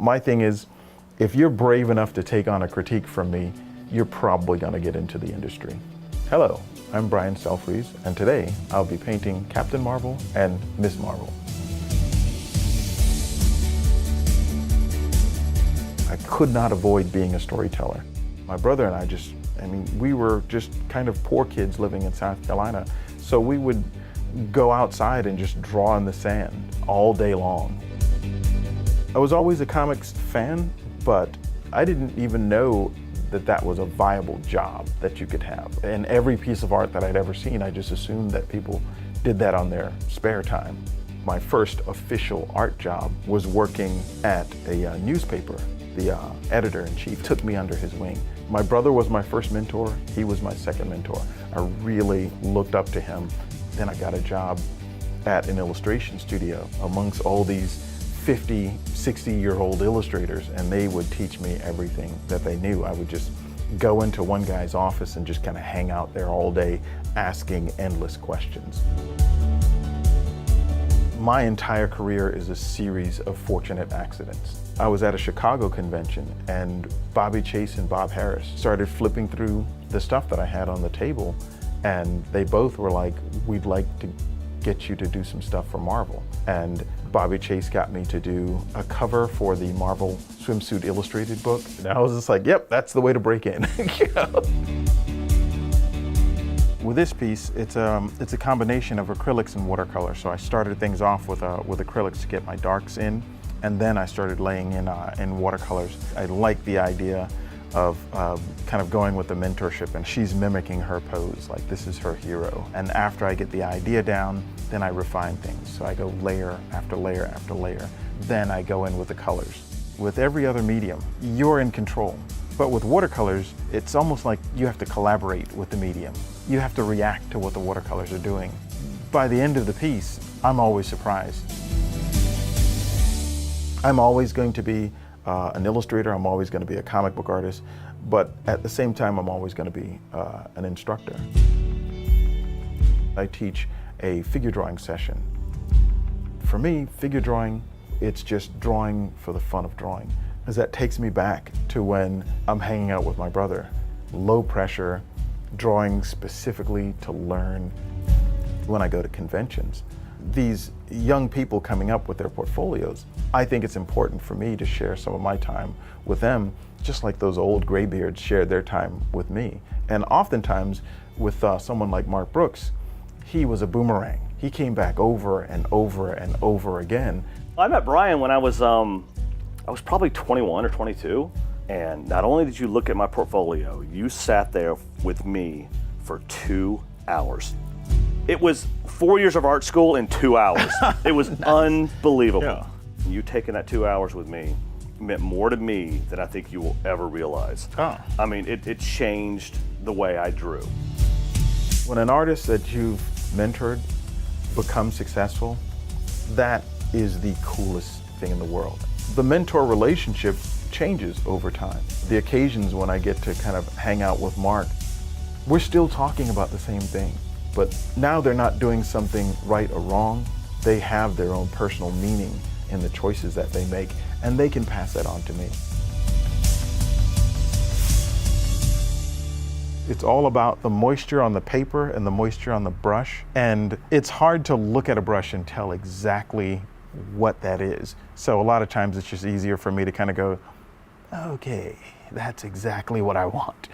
My thing is, if you're brave enough to take on a critique from me, you're probably going to get into the industry. Hello, I'm Brian Stelfreeze, and today I'll be painting Captain Marvel and Miss Marvel. I could not avoid being a storyteller. My brother and I we were just kind of poor kids living in South Carolina, so we would go outside and just draw in the sand all day long. I was always a comics fan, but I didn't even know that that was a viable job that you could have. And every piece of art that I'd ever seen, I just assumed that people did that on their spare time. My first official art job was working at a newspaper. The editor-in-chief took me under his wing. My brother was my first mentor. He was my second mentor. I really looked up to him. Then I got a job at an illustration studio amongst all these 50, 60-year-old illustrators, and they would teach me everything that they knew. I would just go into one guy's office and just kind of hang out there all day asking endless questions. My entire career is a series of fortunate accidents. I was at a Chicago convention and Bobby Chase and Bob Harris started flipping through the stuff that I had on the table, and they both were like, "We'd like to get you to do some stuff for Marvel." And Bobby Chase got me to do a cover for the Marvel Swimsuit Illustrated book. And I was just like, yep, that's the way to break in. You know? With this piece, it's a combination of acrylics and watercolor. So I started things off with acrylics to get my darks in, and then I started laying in watercolors. I like the idea of kind of going with the mentorship, and she's mimicking her pose, like this is her hero. And after I get the idea down, then I refine things. So I go layer after layer after layer. Then I go in with the colors. With every other medium, you're in control. But with watercolors, it's almost like you have to collaborate with the medium. You have to react to what the watercolors are doing. By the end of the piece, I'm always surprised. I'm always going to be an illustrator, I'm always going to be a comic book artist, but at the same time, I'm always going to be an instructor. I teach a figure drawing session. For me, figure drawing, it's just drawing for the fun of drawing, because that takes me back to when I'm hanging out with my brother. Low pressure, drawing specifically to learn. When I go to conventions, these young people coming up with their portfolios, I think it's important for me to share some of my time with them, just like those old graybeards shared their time with me. And oftentimes with someone like Mark Brooks, he was a boomerang. He came back over and over and over again. I met Brian when I was probably 21 or 22. And not only did you look at my portfolio, you sat there with me for 2 hours. It was 4 years of art school in 2 hours. It was nice. Unbelievable. Yeah. You taking that 2 hours with me meant more to me than I think you will ever realize. Oh. I mean, it changed the way I drew. When an artist that you've mentored becomes successful, that is the coolest thing in the world. The mentor relationship changes over time. The occasions when I get to kind of hang out with Mark, we're still talking about the same thing. But now they're not doing something right or wrong. They have their own personal meaning in the choices that they make, and they can pass that on to me. It's all about the moisture on the paper and the moisture on the brush. And it's hard to look at a brush and tell exactly what that is. So a lot of times it's just easier for me to kind of go, okay, that's exactly what I want.